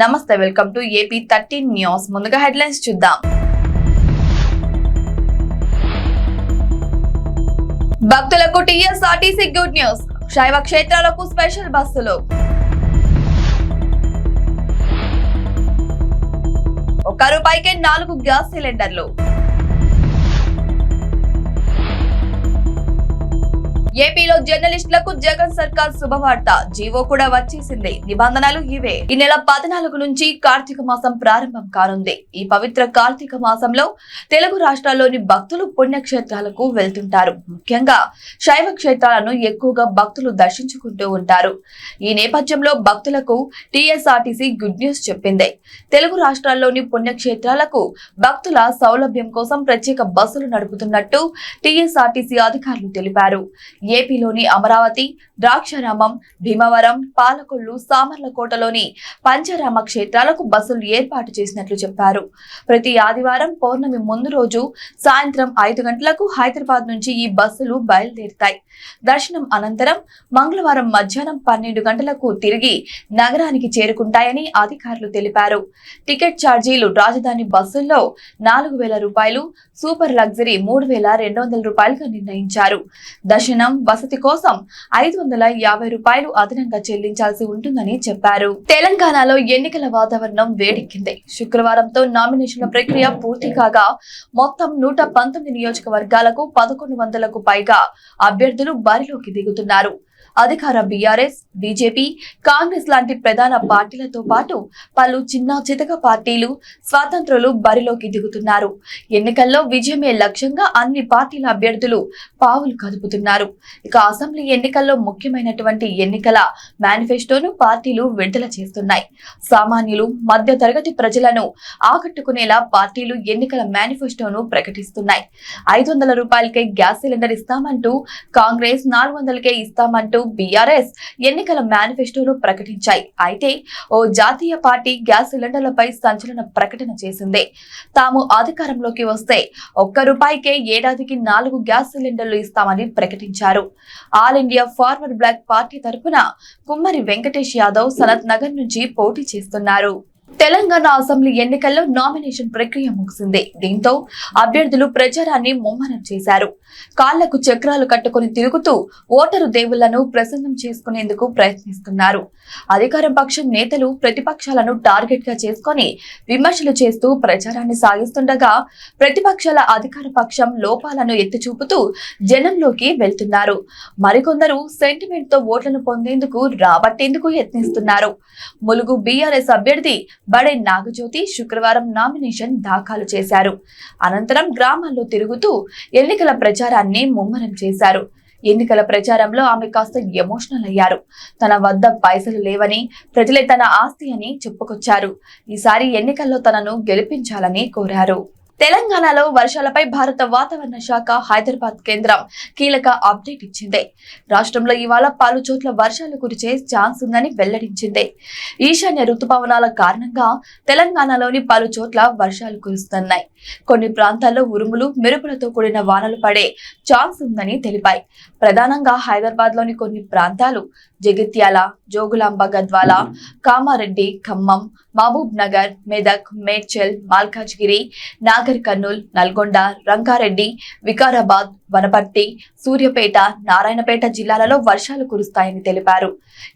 నమస్తే, welcome to AP 13 news. ముందుగా headlines చూద్దాం. భక్తులకు టీఎస్ఆర్టీసీ గుడ్ న్యూస్. శైవ క్షేత్రాలకు స్పెషల్ బస్సులు. 1 రూపాయికే 4 గ్యాస్ సిలిండర్లు. ఏపీలో జర్నలిస్టులకు జగన్ సర్కార్ శుభవార్త. జీవో కూడా వచ్చేసింది. నిబంధనలు ఇవే. ఈ నెల 14 నుంచి కార్తీక మాసం ప్రారంభం కానుంది. ఈ పవిత్ర కార్తీక మాసంలో తెలుగు రాష్ట్రాల్లోని భక్తులు పుణ్యక్షేత్రాలకు వెళ్తుంటారు. ముఖ్యంగా శైవ క్షేత్రాలను ఎక్కువగా భక్తులు దర్శించుకుంటూ ఉంటారు. ఈ నేపథ్యంలో భక్తులకు టీఎస్ఆర్టీసీ గుడ్ న్యూస్ చెప్పింది. తెలుగు రాష్ట్రాల్లోని పుణ్యక్షేత్రాలకు భక్తుల సౌలభ్యం కోసం ప్రత్యేక బస్సులు నడుపుతున్నట్టు టీఎస్ఆర్టీసీ అధికారులు తెలిపారు. ఏపీలోని అమరావతి, ద్రాక్షారామం, భీమవరం, పాలకొల్లు, సామర్లకోటలోని పంచరామ క్షేత్రాలకు బస్సులు ఏర్పాటు చేసినట్లు చెప్పారు. ప్రతి ఆదివారం పౌర్ణమి ముందు రోజు సాయంత్రం 5 గంటలకు హైదరాబాద్ నుంచి ఈ బస్సులు బయలుదేరుతాయి. దర్శనం అనంతరం మంగళవారం మధ్యాహ్నం 12 గంటలకు తిరిగి నగరానికి చేరుకుంటాయని అధికారులు తెలిపారు. టికెట్ ఛార్జీలు రాజధాని బస్సుల్లో 4,000 రూపాయలు, సూపర్ లగ్జరీ 3,200 రూపాయలుగా నిర్ణయించారు. దర్శనం, వసతి కోసం 550 రూపాయలు అదనంగా చెల్లించాల్సి ఉంటుందని చెప్పారు. తెలంగాణలో ఎన్నికల వాతావరణం వేడెక్కింది. శుక్రవారంతో నామినేషన్ల ప్రక్రియ పూర్తి కాగా మొత్తం 119 నియోజకవర్గాలకు 1100కు పైగా అభ్యర్థులు బరిలోకి దిగుతున్నారు. అధికార బీఆర్ఎస్, బీజేపీ, కాంగ్రెస్ లాంటి ప్రధాన పార్టీలతో పాటు పలు చిన్న చితక పార్టీలు, స్వాతంత్రులు బరిలోకి దిగుతున్నారు. ఎన్నికల్లో విజయమే లక్ష్యంగా అన్ని పార్టీల అభ్యర్థులు పావులు కదుపుతున్నారు. ఇక అసెంబ్లీ ఎన్నికల్లో ముఖ్యమైనటువంటి ఎన్నికల మేనిఫెస్టోను పార్టీలు విడుదల చేస్తున్నాయి. సామాన్యులు, మధ్య తరగతి ప్రజలను ఆకట్టుకునేలా పార్టీలు ఎన్నికల మేనిఫెస్టోను ప్రకటిస్తున్నాయి. 500 రూపాయలకే గ్యాస్ సిలిండర్ ఇస్తామంటూ కాంగ్రెస్, 400కే ఇస్తామంటూ బీఆర్ఎస్ ఎన్నికల మేనిఫెస్టోను ప్రకటించాయి. అయితే ఓ జాతీయ పార్టీ గ్యాస్ సిలిండర్లపై సంచలన ప్రకటన చేసింది. తాము అధికారంలోకి వస్తే 1 రూపాయికే ఏడాదికి 4 గ్యాస్ సిలిండర్లు ఇస్తామని ప్రకటించారు. ఆల్ ఇండియా ఫార్వర్డ్ బ్లాక్ పార్టీ తరఫున కుమ్మరి వెంకటేష్ యాదవ్ సనత్ నగర్ నుంచి పోటీ చేస్తున్నారు. తెలంగాణ అసెంబ్లీ ఎన్నికల్లో నామినేషన్ ప్రక్రియ ముగిసింది. దీంతో అభ్యర్థులు ప్రచారాన్ని ముమ్మరం చేశారు. కాళ్లకు చక్రాలు కట్టుకుని తిరుగుతూ ఓటరు దేవుళ్లను ప్రసన్నం చేసుకునేందుకు ప్రయత్నిస్తున్నారు. అధికార పక్షం నేతలు ప్రతిపక్షాలను టార్గెట్ గా చేసుకుని విమర్శలు చేస్తూ ప్రచారాన్ని సాగిస్తుండగా ప్రతిపక్షాల అధికార పక్షం లోపాలను ఎత్తి చూపుతూ జనంలోకి వెళ్తున్నారు. మరికొందరు సెంటిమెంట్ తో ఓట్లను పొందేందుకు, రాబట్టేందుకు యత్నిస్తున్నారు. ములుగు బీఆర్ఎస్ అభ్యర్థి బడే నాగజ్యోతి శుక్రవారం నామినేషన్ దాఖలు చేశారు. అనంతరం గ్రామాల్లో తిరుగుతూ ఎన్నికల ప్రచారాన్ని ముమ్మరం చేశారు. ఎన్నికల ప్రచారంలో ఆమె కాస్త ఎమోషనల్ అయ్యారు. తన వద్ద పైసలు లేవని, ప్రజలే తన ఆస్తి అని చెప్పుకొచ్చారు. ఈసారి ఎన్నికల్లో తనను గెలిపించాలని కోరారు. తెలంగాణలో వర్షాలపై భారత వాతావరణ శాఖ హైదరాబాద్ కేంద్రం కీలక అప్డేట్ ఇచ్చింది. రాష్ట్రంలో ఇవాళ పలు చోట్ల వర్షాలు కురిసే ఛాన్స్ ఉందని వెల్లడించింది. ఈశాన్య రుతుపవనాల కారణంగా తెలంగాణలోని పలు చోట్ల వర్షాలు కురుస్తున్నాయి. కొన్ని ప్రాంతాల్లో ఉరుములు, మెరుపులతో కూడిన వానలు పడే ఛాన్స్ ఉందని తెలిపాయి. ప్రధానంగా హైదరాబాద్ లోని కొన్ని ప్రాంతాలు జగిత్యాల, జోగులాంబ గద్వాల, కామారెడ్డి, ఖమ్మం, మహబూబ్ నగర్, మెదక్, మేడ్చల్, మల్కాజ్గిరి, నాగర్ కర్నూల్, నల్గొండ, రంగారెడ్డి, వికారాబాద్, వనపర్తి, సూర్యాపేట, నారాయణపేట జిల్లాలలో వర్షాలు కురుస్తాయని తెలిపారు.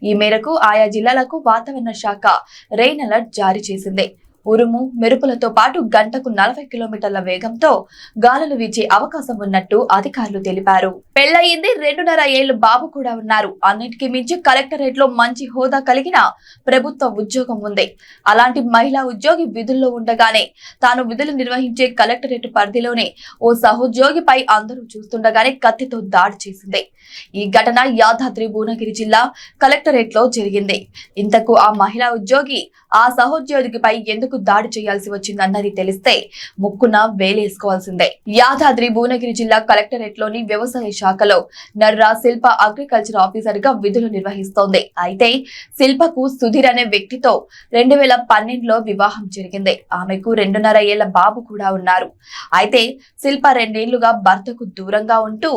ఈ మేరకు ఆయా జిల్లాలకు వాతావరణ శాఖ రెయిన్ అలర్ట్ జారీ చేసింది. ఉరుము, మెరుపులతో పాటు గంటకు 40 కిలోమీటర్ల వేగంతో గాలులు వీచే అవకాశం ఉన్నట్టు అధికారులు తెలిపారు. పెళ్లయింది, 2.5 ఏళ్లు బాబు కూడా ఉన్నారు. అన్నిటికీ మించి కలెక్టరేట్ లో మంచి హోదా కలిగిన ప్రభుత్వ ఉద్యోగం ఉంది. అలాంటి మహిళా ఉద్యోగి విధుల్లో ఉండగానే తాను విధులు నిర్వహించే కలెక్టరేట్ పరిధిలోనే ఓ సహోద్యోగిపై అందరూ చూస్తుండగానే కత్తితో దాడి చేసింది. ఈ ఘటన యాదాద్రి భువనగిరి జిల్లా కలెక్టరేట్ లో జరిగింది. ఇంతకు ఆ మహిళా ఉద్యోగి ఆ సహోద్యోగిపై ఎందుకు ఎందుకు దాడి చేయాల్సి వచ్చిందన్నది తెలిస్తే ముక్కున వేలేసుకోవాల్సిందే. యాదాద్రి భువనగిరి జిల్లా కలెక్టరేట్ లోని వ్యవసాయ శాఖలో నర్రా శిల్ప అగ్రికల్చర్ ఆఫీసర్ గా విధులు నిర్వహిస్తోంది. అయితే శిల్పకు సుధీర్ అనే వ్యక్తితో 2012లో వివాహం జరిగింది. ఆమెకు 2.5 ఏళ్ల బాబు కూడా ఉన్నారు. అయితే శిల్ప 2 ఏళ్లుగా భర్తకు దూరంగా ఉంటూ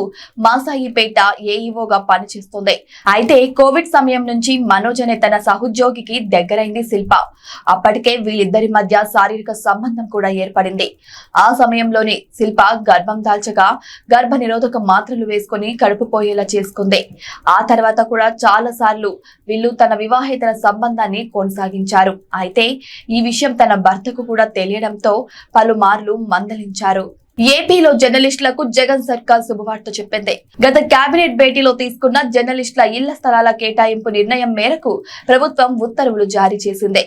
మాసాయిపేట ఏఈఓగా పనిచేస్తుంది. అయితే కోవిడ్ సమయం నుంచి మనోజ్ అనే తన సహోద్యోగికి దగ్గరైంది శిల్ప. అప్పటికే వీళ్ళిద్దరి మధ్య శారీరక సంబంధం కూడా ఏర్పడింది. ఆ సమయంలోనే శిల్ప గర్భం దాల్చగా గర్భ నిరోధక మాత్రలు వేసుకుని కడుపు పోయేలా చేసుకుంది. ఆ తర్వాత కూడా చాలా సార్లు వీళ్ళు తన వివాహేతర సంబంధాన్ని కొనసాగించారు. అయితే ఈ విషయం తన భర్తకు కూడా తెలియడంతో పలుమార్లు మందలించారు. ఏపీలో జర్నలిస్టులకు జగన్ సర్కార్ శుభవార్త చెప్పింది. గత కేబినెట్ భేటీలో తీసుకున్న జర్నలిస్టుల ఇళ్ల స్థలాల కేటాయింపు నిర్ణయం మేరకు ప్రభుత్వం ఉత్తర్వులు జారీ చేసింది.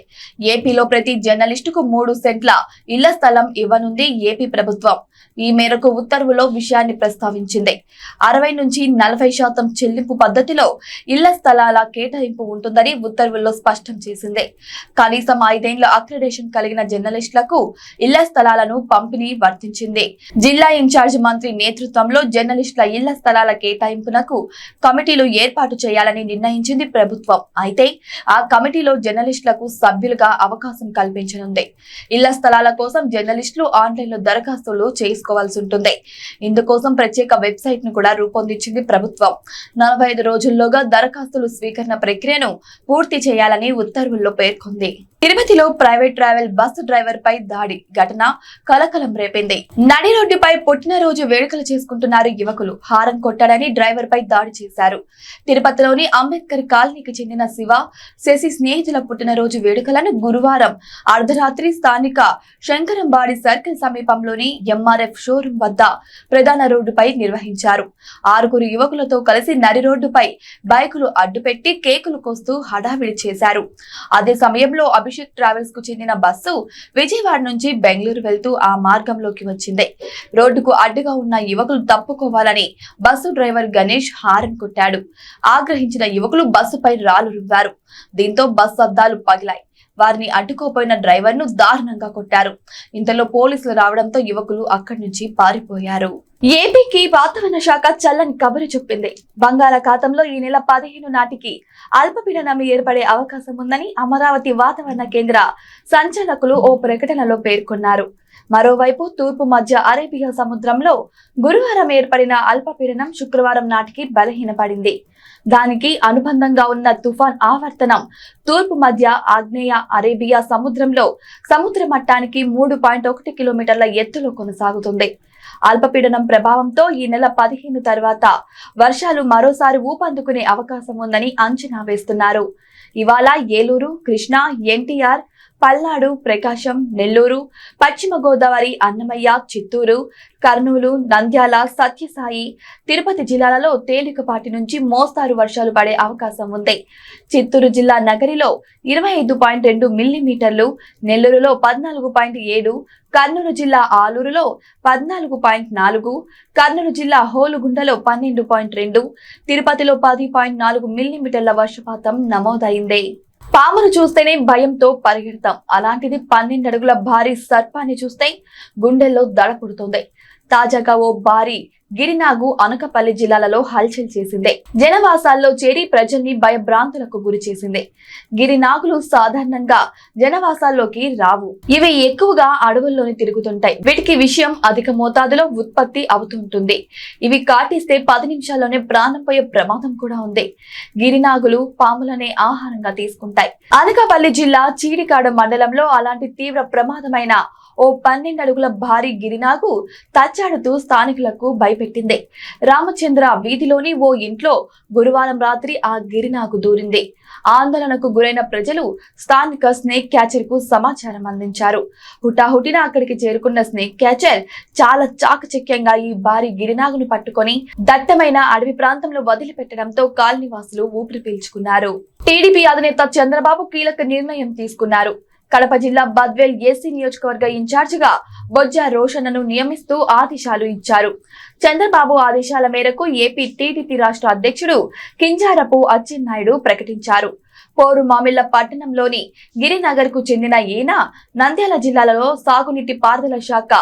ఏపీలో ప్రతి జర్నలిస్టుకు 3 సెంట్ల ఇళ్ల స్థలం ఇవ్వనుంది ఏపీ ప్రభుత్వం. ఈ మేరకు ఉత్తర్వులో విషయాన్ని ప్రస్తావించింది. 60 నుంచి 40% చెల్లింపు పద్ధతిలో ఇళ్ల స్థలాల కేటాయింపు ఉంటుందని ఉత్తర్వుల్లో స్పష్టం చేసింది. కనీసం 5 ఏళ్ల అక్రిడేషన్ కలిగిన జర్నలిస్టులకు ఇళ్ల స్థలాలను పంపిణీ వర్తించింది. జిల్లా ఇన్ఛార్జ్ మంత్రి నేతృత్వంలో జర్నలిస్టుల ఇళ్ల స్థలాల కేటాయింపునకు కమిటీలు ఏర్పాటు చేయాలని నిర్ణయించింది ప్రభుత్వం. అయితే ఆ కమిటీలో జర్నలిస్టులకు సభ్యులుగా అవకాశం కల్పించనుంది. ఇళ్ల స్థలాల కోసం జర్నలిస్టులు ఆన్లైన్లో దరఖాస్తులు చేసుకోవాల్సి ఉంటుంది. ఇందుకోసం ప్రత్యేక వెబ్సైట్ ను కూడా రూపొందించింది ప్రభుత్వం. 45 రోజుల్లోగా దరఖాస్తులు స్వీకరణ ప్రక్రియను పూర్తి చేయాలని ఉత్తర్వుల్లో పేర్కొంది. తిరుపతిలో ప్రైవేట్ ట్రావెల్ బస్సు డ్రైవర్ పై దాడి ఘటన కలకలం రేపింది. నడి రోడ్డుపై పుట్టినరోజు వేడుకలు చేసుకుంటున్నారు యువకులు. హారం కొట్టాడని డ్రైవర్ పై దాడి చేశారు. తిరుపతిలోని అంబేద్కర్ కాలనీకి చెందిన శివ, శశి స్నేహితుల పుట్టినరోజు వేడుకలను గురువారం అర్ధరాత్రి స్థానిక శంకరంబాడి సర్కిల్ సమీపంలోని ఎంఆర్ఎఫ్ షోరూం వద్ద ప్రధాన రోడ్డుపై నిర్వహించారు. 6 యువకులతో కలిసి నడి రోడ్డుపై బైకులు అడ్డుపెట్టి కేకులు కోస్తూ హడావిడి చేశారు. అదే సమయంలో అభిషేక్ ట్రావెల్స్ కు చెందిన బస్సు విజయవాడ నుంచి బెంగళూరు వెళ్తూ ఆ మార్గంలోకి వచ్చింది. రోడ్డుకు అడ్డుగా ఉన్న యువకులు తప్పుకోవాలని బస్సు డ్రైవర్ గణేష్ హారన్ కొట్టాడు. ఆగ్రహించిన యువకులు బస్సుపై రాళ్లు రువ్వారు. దీంతో బస్సు అద్దాలు పగిలాయి. వారిని అడ్డుకోపోయిన డ్రైవర్ ను దారుణంగా కొట్టారు. ఇంతలో పోలీసులు రావడంతో యువకులు అక్కడి నుంచి పారిపోయారు. ఏపీకి వాతావరణ శాఖ చల్లని కబురు చెప్పింది. బంగాళాఖాతంలో ఈ నెల 15 నాటికి అల్పపీడనం ఏర్పడే అవకాశం ఉందని అమరావతి వాతావరణ కేంద్ర సంచాలకులు ఓ ప్రకటనలో పేర్కొన్నారు. మరోవైపు తూర్పు మధ్య అరేబియా సముద్రంలో గురువారం ఏర్పడిన అల్పపీడనం శుక్రవారం నాటికి బలహీనపడింది. దానికి అనుబంధంగా ఉన్న తుఫాన్ ఆవర్తనం తూర్పు మధ్య ఆగ్నేయ అరేబియా సముద్రంలో సముద్ర మట్టానికి 3.1 కిలోమీటర్ల ఎత్తులో కొనసాగుతుంది. అల్పపీడనం ప్రభావంతో ఈ నెల 15 తర్వాత వర్షాలు మరోసారి ఊపందుకునే అవకాశం ఉందని అంచనా వేస్తున్నారు. ఇవాళ ఏలూరు, కృష్ణా, ఎన్టీఆర్, పల్నాడు, ప్రకాశం, నెల్లూరు, పశ్చిమ గోదావరి, అన్నమయ్య, చిత్తూరు, కర్నూలు, నంద్యాల, సత్యసాయి, తిరుపతి జిల్లాలలో తేలికపాటి నుంచి మోస్తారు వర్షాలు పడే అవకాశం ఉంది. చిత్తూరు జిల్లా నగరిలో 25.2 మిల్లీమీటర్లు, నెల్లూరులో 14.7, కర్నూలు జిల్లా ఆలూరులో 14.4, కర్నూలు జిల్లా హోలుగుండలో 12.2, తిరుపతిలో 10.4 మిల్లీమీటర్ల వర్షపాతం నమోదైంది. పామును చూస్తేనే భయంతో పరిగెడతాం. అలాంటిది 12 అడుగుల భారీ సర్పాన్ని చూస్తే గుండెల్లో దడ పుడుతుంది. తాజాగా ఓ భారీ గిరినాగు అనకాపల్లి జిల్లాలలో హల్చల్ చేసింది. జనవాసాల్లో చేరి ప్రజల్ని భయభ్రాంతులకు గురి చేసింది. గిరినాగులు సాధారణంగా జనవాసాల్లోకి రావు. ఇవి ఎక్కువగా అడవుల్లోనే తిరుగుతుంటాయి. వీటికి విషయం అధిక మోతాదులో ఉత్పత్తి అవుతుంటుంది. ఇవి కాటిస్తే 10 నిమిషాల్లోనే ప్రాణం పోయే ప్రమాదం కూడా ఉంది. గిరినాగులు పాములనే ఆహారంగా తీసుకుంటాయి. అనకాపల్లి జిల్లా చీడికాడ మండలంలో అలాంటి తీవ్ర ప్రమాదమైన ఓ 12 అడుగుల భారీ గిరినాగు తచ్చాడుతూ స్థానికులకు భయపెట్టింది. రామచంద్ర వీధిలోని ఓ ఇంట్లో గురువారం రాత్రి ఆ గిరినాగు దూరింది. ఆందోళనకు గురైన ప్రజలు స్థానిక స్నేక్ క్యాచర్ కు సమాచారం అందించారు. హుటాహుటిన అక్కడికి చేరుకున్న స్నేక్ క్యాచర్ చాలా చాకచక్యంగా ఈ భారీ గిరినాగును పట్టుకొని దట్టమైన అడవి ప్రాంతంలో వదిలిపెట్టడంతో కాలనీవాసులు ఊపిరి పీల్చుకున్నారు. టీడీపీ అధినేత చంద్రబాబు కీలక నిర్ణయం తీసుకున్నారు. కడప జిల్లా బద్వేల్ ఏసీ నియోజకవర్గ ఇన్ఛార్జిగా బొజ్జ రోషన్ను నియమిస్తూ ఆదేశాలు ఇచ్చారు. చంద్రబాబు ఆదేశాల మేరకు ఏపీ టీడీపీ రాష్ట్ర అధ్యక్షుడు కింజారపు అచ్చెన్నాయుడు ప్రకటించారు. పోరుమామిళ్ల పట్టణంలోని గిరినగర్ కు చెందిన ఈయన నంద్యాల జిల్లాలో సాగునీటి పారుదల శాఖ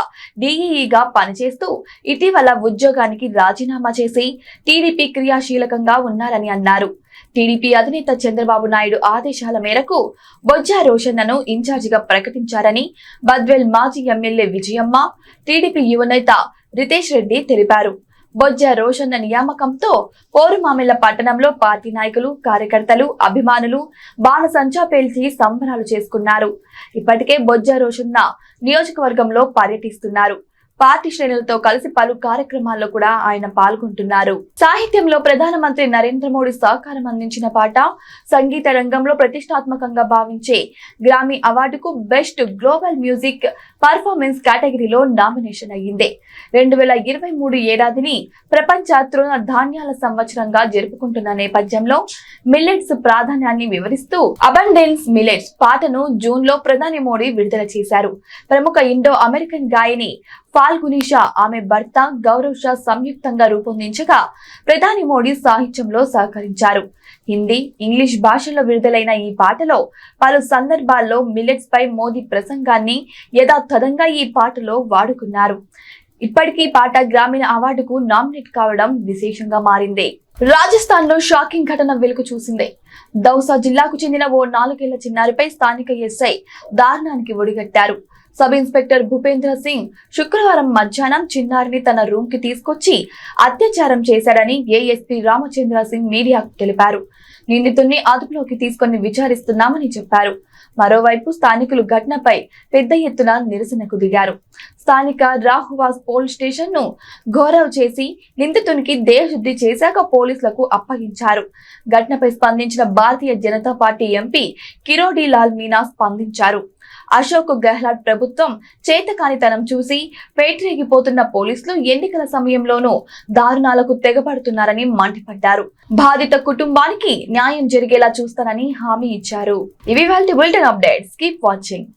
డీఈఈగా పనిచేస్తూ ఇటీవల ఉద్యోగానికి రాజీనామా చేసి టీడీపీ క్రియాశీలకంగా ఉన్నారని అన్నారు. టీడీపీ అధినేత చంద్రబాబు నాయుడు ఆదేశాల మేరకు బొజ్జా రోషన్నను ఇన్ఛార్జిగా ప్రకటించారని బద్వేల్ మాజీ ఎమ్మెల్యే విజయమ్మ, టీడీపీ యువనేత రితేష్ రెడ్డి తెలిపారు. బొజ్జా రోషన్న నియామకంతో పోరుమామిళ్ల పట్టణంలో పార్టీ నాయకులు, కార్యకర్తలు, అభిమానులు బాణసంచా పేల్చి సంబరాలు చేసుకున్నారు. ఇప్పటికే బొజ్జా రోషన్న నియోజకవర్గంలో పర్యటిస్తున్నారు. పార్టీ శ్రేణులతో కలిసి పలు కార్యక్రమాల్లో కూడా ఆయన పాల్గొంటున్నారు. సాహిత్యంలో ప్రధానమంత్రి నరేంద్ర మోడీ సహకారం అందించిన పాట సంగీత రంగంలో ప్రతిష్టాత్మకంగా భావించే గ్రామీ అవార్డుకు బెస్ట్ గ్లోబల్ మ్యూజిక్ పర్ఫార్మెన్స్ కేటగిరీలో నామినేషన్ అయ్యింది. 2023 ఏడాదిని ప్రపంచ తృణ ధాన్యాల సంవత్సరంగా జరుపుకుంటున్న నేపథ్యంలో మిల్లెట్స్ ప్రాధాన్యాన్ని వివరిస్తూ అబండెన్స్ మిల్లెట్స్ పాటను జూన్ లో ప్రధాని మోడీ విడుదల చేశారు. ప్రముఖ ఇండో అమెరికన్ గాయని ఫాల్గుని షా, ఆమె భర్త గౌరవ్ షా సంయుక్తంగా రూపొందించగా ప్రధాని మోడీ సాహిత్యంలో సహకరించారు. హిందీ, ఇంగ్లీష్ భాషల్లో విడుదలైన ఈ పాటలో పలు సందర్భాల్లో మిల్లెట్స్ పై మోదీ ప్రసంగాన్ని యథాతథంగా ఈ పాటలో వాడుకున్నారు. ఇప్పటికీ పాట గ్రామీణ అవార్డుకు నామినేట్ కావడం విశేషంగా మారింది. రాజస్థాన్ లో షాకింగ్ ఘటన వెలుగు చూసింది. దౌసా జిల్లాకు చెందిన ఓ 4 ఏళ్ల చిన్నారిపై స్థానిక ఎస్ఐ దారుణానికి ఒడిగట్టారు. సబ్ ఇన్స్పెక్టర్ భూపేంద్ర సింగ్ శుక్రవారం మధ్యాహ్నం చిన్నారిని తన రూమ్ కి తీసుకొచ్చి అత్యాచారం చేశాడని ఏఎస్పీ రామచంద్ర సింగ్ మీడియాకు తెలిపారు. నిందితుడిని అదుపులోకి తీసుకొని విచారిస్తున్నామని చెప్పారు. మరోవైపు స్థానికులు ఘటనపై పెద్ద ఎత్తున నిరసనకు దిగారు. స్థానిక రాహువాస్ పోలీస్ స్టేషన్ ను ఘోరవ్ చేసి నిందితునికి దేహశుద్ధి చేశాక పోలీసులకు అప్పగించారు. ఘటనపై స్పందించిన భారతీయ జనతా పార్టీ ఎంపీ కిరోడి లాల్ మీనా స్పందించారు. అశోక్ గెహ్లాట్ ప్రభుత్వం చేతకానితనం చూసి పేటరేగిపోతున్న పోలీసులు ఎన్నికల సమయంలోనూ దారుణాలకు తెగబడుతున్నారని మండిపడ్డారు. బాధిత కుటుంబానికి న్యాయం జరిగేలా చూస్తానని హామీ ఇచ్చారు. ఇవి వాళ్ళ బులెటిన్ అప్డేట్స్. Keep watching.